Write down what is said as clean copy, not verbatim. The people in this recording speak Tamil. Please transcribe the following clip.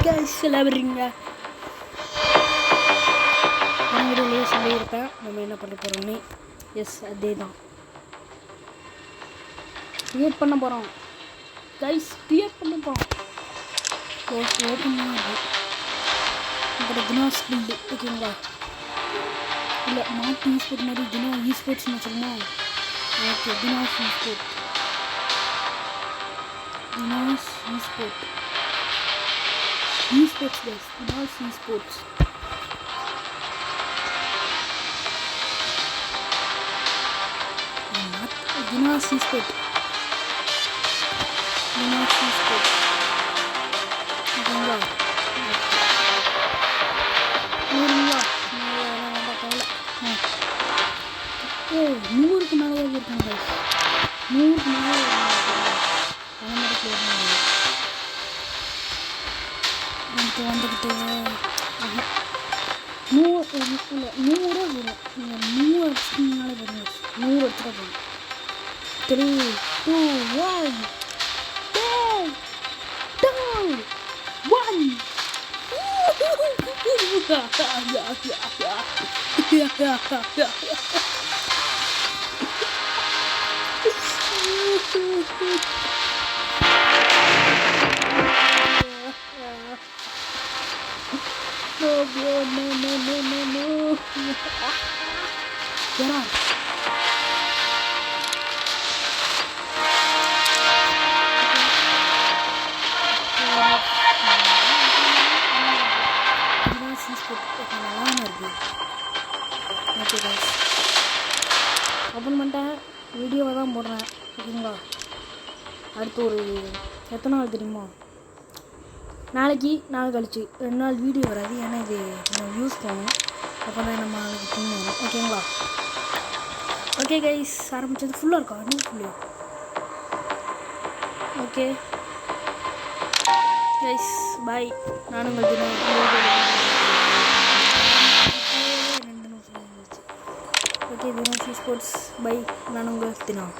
கைஸ் விளையாடுறீங்க அவங்களே சொல்லியிருப்பேன் நம்ம என்ன பண்ண போகிறோம்னு. எஸ் அதே தான் க்ரியேட் பண்ண போகிறோம் கைஸ். க்ரியேட் பண்ண போகிறோம். ஓப்பன் அப்புறம் தினா ஸ்கில்டு ஓகேங்களா. இல்லை மாட்டு ஈஸ்போர்ட் மாதிரி தினா ஈஸ்போர்ட்ஸ்னு வச்சுருமா. Okay Dinas esport esports guys, Dinas esports. Dinas esports. Enggak. நூறுக்கு மேலே இருக்காங்க guys. நூறுக்கு மேலே வந்துக்கிட்டு 100 வரும். நீங்கள் 100 அடிச்சிங்கனாலே வருங்க. 100 அடிச்சுட்டா போகும். 3 2 1 No, bro, no. Get on. Okay guys open பண்ணிட்டேன். வீடியோவை தான் போடுறேன் ஓகேங்களா. அடுத்து ஒரு எத்தனை நாள் தெரியுமா, நாளைக்கு நாள் கழிச்சு 2 நாள் வீடியோ வராது. ஏன்னா இது நம்ம யூஸ் பண்ணணும். அப்போ தான் நம்ம நாளைக்கு தூங்கணும் ஓகேங்களா. ஓகே கைஸ் ஆரம்பித்தது ஃபுல்லாக இருக்கா இன்னும் ஃபுல்லு. Okay guys bye. நானும் உங்கள் தினம் 2 நிமிஷம். ஓகே தினம் ஸ்போர்ட்ஸ் பை. நான் உங்கள் தினம்.